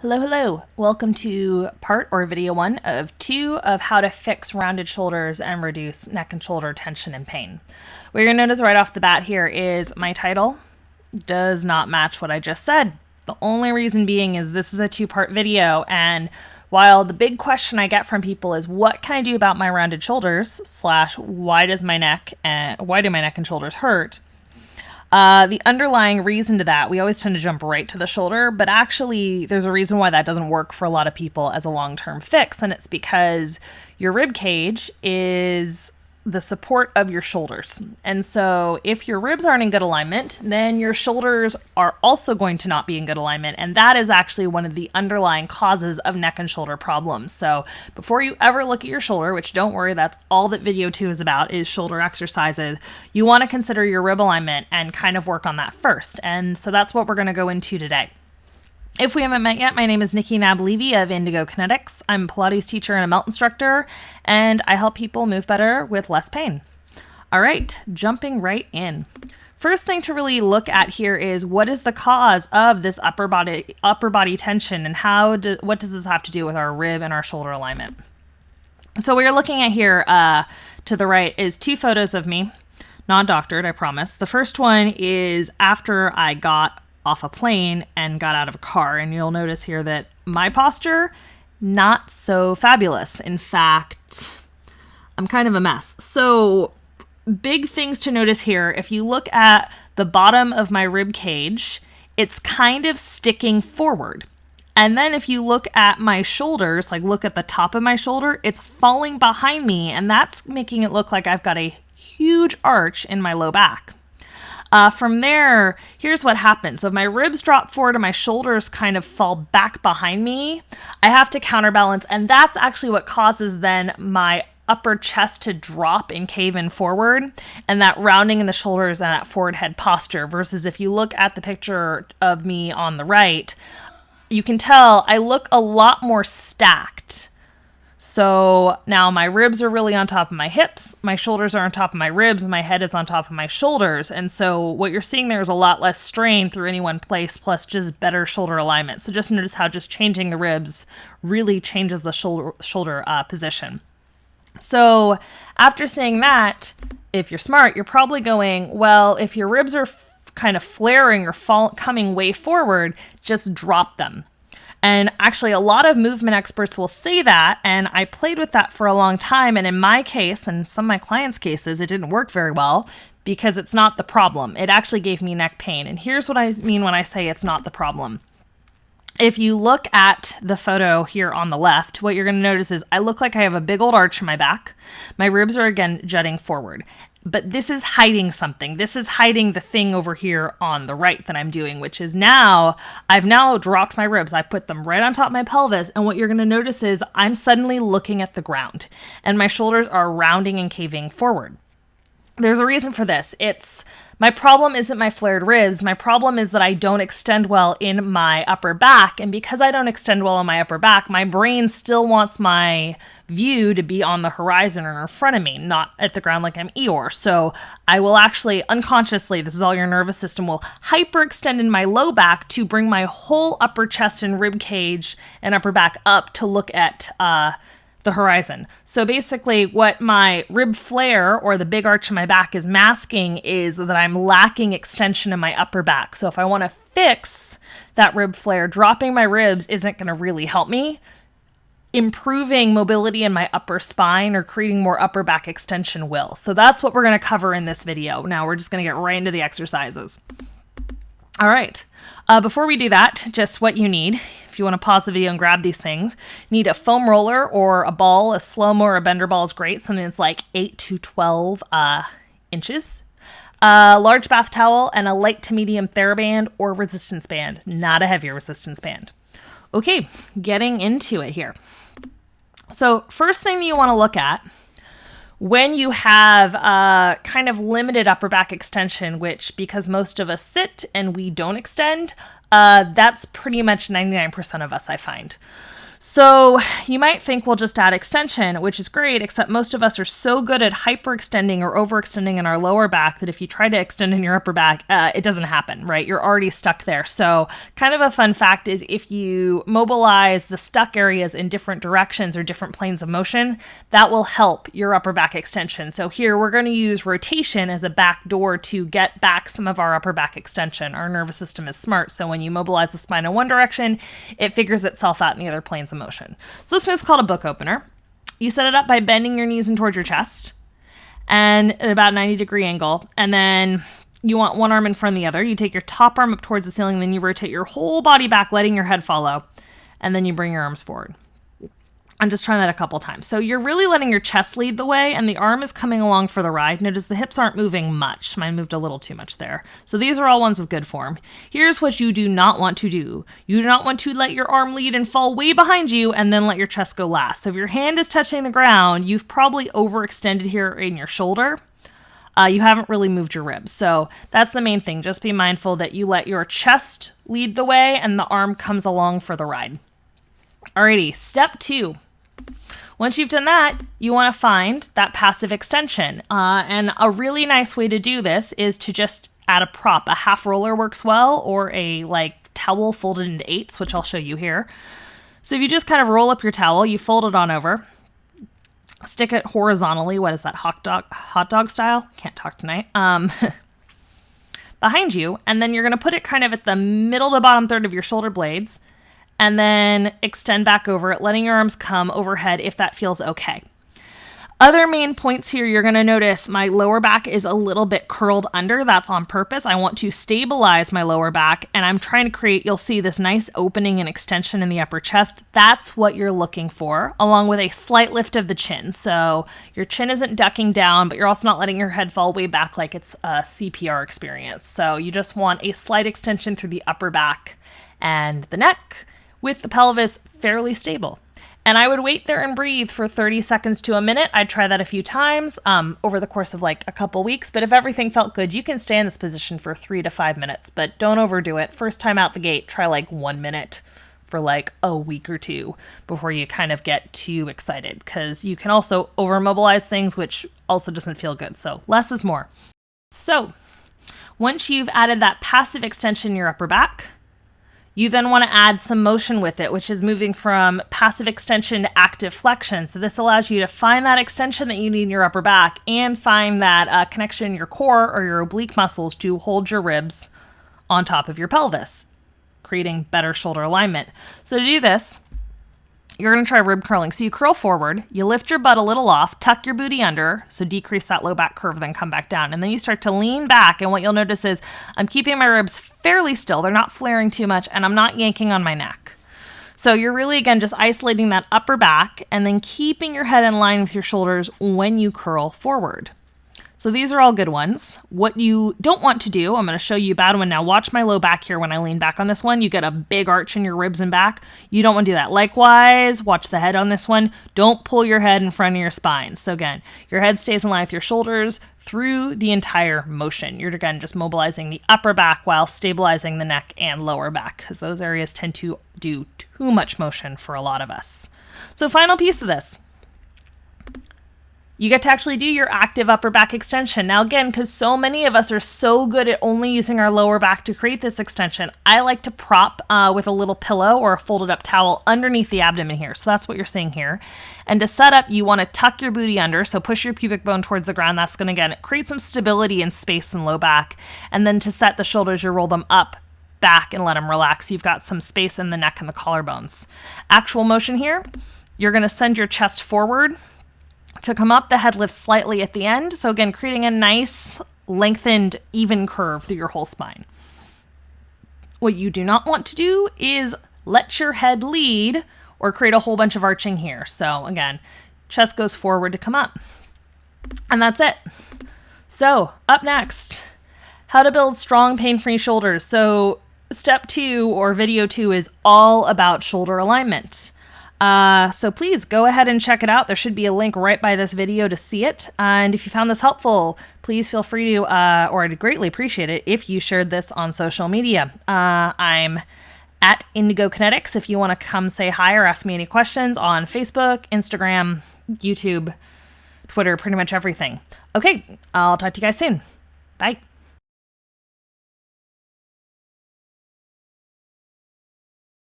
Hello, hello. Welcome to part or video 1 of 2 of how to fix rounded shoulders and reduce neck and shoulder tension and pain. What you're going to notice right off the bat here is my title does not match what I just said. The only reason being is this is a 2-part video, and while the big question I get from people is what can I do about my rounded shoulders / why do my neck and shoulders hurt? The underlying reason to that, we always tend to jump right to the shoulder, but actually there's a reason why that doesn't work for a lot of people as a long-term fix, and it's because your rib cage is the support of your shoulders. And so if your ribs aren't in good alignment, then your shoulders are also going to not be in good alignment. And that is actually one of the underlying causes of neck and shoulder problems. So before you ever look at your shoulder, which don't worry, that's all that video 2 is about, is shoulder exercises, you want to consider your rib alignment and kind of work on that first. And so that's what we're going to go into today. If we haven't met yet, my name is Naab-Levy of Indigo Kinetics. I'm a Pilates teacher and a melt instructor, and I help people move better with less pain. All right, jumping right in. First thing to really look at here is what is the cause of this upper body tension, and what does this have to do with our rib and our shoulder alignment? So what you're looking at here to the right is 2 photos of me, not doctored, I promise. The first one is after I got off a plane and got out of a car. And you'll notice here that my posture, not so fabulous. In fact, I'm kind of a mess. So big things to notice here. If you look at the bottom of my rib cage, it's kind of sticking forward. And then if you look at my shoulders, like look at the top of my shoulder, it's falling behind me. And that's making it look like I've got a huge arch in my low back. From there, here's what happens. So if my ribs drop forward and my shoulders kind of fall back behind me, I have to counterbalance. And that's actually what causes then my upper chest to drop and cave in forward, and that rounding in the shoulders and that forward head posture. Versus if you look at the picture of me on the right, you can tell I look a lot more stacked. So now my ribs are really on top of my hips, my shoulders are on top of my ribs, and my head is on top of my shoulders. And so what you're seeing there is a lot less strain through any one place, plus just better shoulder alignment. So just notice how just changing the ribs really changes the shoulder position. So after saying that, if you're smart, you're probably going, well, if your ribs are kind of flaring or coming way forward, just drop them. And actually, a lot of movement experts will say that, and I played with that for a long time. And in my case, and some of my clients' cases, it didn't work very well because it's not the problem. It actually gave me neck pain. And here's what I mean when I say it's not the problem. If you look at the photo here on the left, what you're going to notice is I look like I have a big old arch in my back. My ribs are, again, jutting forward. But this is hiding something. This is hiding the thing over here on the right that I'm doing, which is I've now dropped my ribs. I put them right on top of my pelvis. And what you're going to notice is I'm suddenly looking at the ground and my shoulders are rounding and caving forward. There's a reason for this. My problem isn't my flared ribs. My problem is that I don't extend well in my upper back. And because I don't extend well in my upper back, my brain still wants my view to be on the horizon or in front of me, not at the ground like I'm Eeyore. So I will actually unconsciously, this is all your nervous system, will hyperextend in my low back to bring my whole upper chest and rib cage and upper back up to look at the horizon. So basically what my rib flare or the big arch in my back is masking is that I'm lacking extension in my upper back. So if I want to fix that rib flare, dropping my ribs isn't going to really help me. Improving mobility in my upper spine or creating more upper back extension will. So that's what we're going to cover in this video. Now we're just going to get right into the exercises. All right. Before we do that, just what you need, if you want to pause the video and grab these things, you need a foam roller or a ball. A slow-mo or a bender ball is great, something that's like 8 to 12 inches. A large bath towel and a light to medium TheraBand or resistance band, not a heavier resistance band. Okay, getting into it here. So first thing that you want to look at when you have kind of limited upper back extension, which because most of us sit and we don't extend, That's pretty much 99% of us, I find. So you might think we'll just add extension, which is great, except most of us are so good at hyperextending or overextending in our lower back that if you try to extend in your upper back, it doesn't happen, right? You're already stuck there. So kind of a fun fact is if you mobilize the stuck areas in different directions or different planes of motion, that will help your upper back extension. So here we're going to use rotation as a back door to get back some of our upper back extension. Our nervous system is smart. So when you mobilize the spine in one direction, it figures itself out in the other planes of motion. So this move's called a book opener. You set it up by bending your knees in towards your chest and at about 90-degree angle. And then you want one arm in front of the other. You take your top arm up towards the ceiling, then you rotate your whole body back, letting your head follow. And then you bring your arms forward. I'm just trying that a couple times. So you're really letting your chest lead the way and the arm is coming along for the ride. Notice the hips aren't moving much. Mine moved a little too much there. So these are all ones with good form. Here's what you do not want to do. You do not want to let your arm lead and fall way behind you and then let your chest go last. So if your hand is touching the ground, you've probably overextended here in your shoulder. You haven't really moved your ribs. So that's the main thing. Just be mindful that you let your chest lead the way and the arm comes along for the ride. Alrighty, step 2. Once you've done that, you want to find that passive extension. And a really nice way to do this is to just add a prop. A half roller works well, or a towel folded into 8s, which I'll show you here. So if you just kind of roll up your towel, you fold it on over, stick it horizontally. What is that, hot dog style? Can't talk tonight. Behind you, and then you're going to put it kind of at the middle to bottom third of your shoulder blades, and then extend back over it, letting your arms come overhead if that feels okay. Other main points here, you're going to notice my lower back is a little bit curled under. That's on purpose. I want to stabilize my lower back, and I'm trying to create, you'll see this nice opening and extension in the upper chest. That's what you're looking for, along with a slight lift of the chin. So your chin isn't ducking down, but you're also not letting your head fall way back like it's a CPR experience. So you just want a slight extension through the upper back and the neck, with the pelvis fairly stable. And I would wait there and breathe for 30 seconds to a minute. I'd try that a few times over the course of a couple weeks. But if everything felt good, you can stay in this position for 3 to 5 minutes. But don't overdo it. First time out the gate, try 1 minute for a week or 2 before you kind of get too excited. Because you can also overmobilize things, which also doesn't feel good. So less is more. So once you've added that passive extension in your upper back, you then want to add some motion with it, which is moving from passive extension to active flexion. So this allows you to find that extension that you need in your upper back and find that connection in your core or your oblique muscles to hold your ribs on top of your pelvis, creating better shoulder alignment. So to do this, you're going to try rib curling. So you curl forward, you lift your butt a little off, tuck your booty under, so decrease that low back curve, then come back down. And then you start to lean back, and what you'll notice is I'm keeping my ribs fairly still. They're not flaring too much, and I'm not yanking on my neck. So you're really, again, just isolating that upper back and then keeping your head in line with your shoulders when you curl forward. So these are all good ones. What you don't want to do, I'm going to show you a bad one now. Watch my low back here when I lean back on this one. You get a big arch in your ribs and back. You don't want to do that. Likewise, watch the head on this one. Don't pull your head in front of your spine. So again, your head stays in line with your shoulders through the entire motion. You're, again, just mobilizing the upper back while stabilizing the neck and lower back, because those areas tend to do too much motion for a lot of us. So final piece of this. You get to actually do your active upper back extension. Now again, because so many of us are so good at only using our lower back to create this extension, I like to prop with a little pillow or a folded up towel underneath the abdomen here. So that's what you're seeing here. And to set up, you want to tuck your booty under. So push your pubic bone towards the ground. That's going to, again, create some stability and space in low back. And then to set the shoulders, you roll them up, back, and let them relax. You've got some space in the neck and the collarbones. Actual motion here, you're going to send your chest forward to come up. The head lifts slightly at the end. So again, creating a nice lengthened, even curve through your whole spine. What you do not want to do is let your head lead or create a whole bunch of arching here. So again, chest goes forward to come up. And that's it. So up next, how to build strong pain-free shoulders. So step 2 or video 2 is all about shoulder alignment. So please go ahead and check it out. There should be a link right by this video to see it. And if you found this helpful, please feel free to, or I'd greatly appreciate it if you shared this on social media. I'm at Indigo Kinetics if you want to come say hi or ask me any questions on Facebook, Instagram, YouTube, Twitter, pretty much everything. Okay, I'll talk to you guys soon. Bye.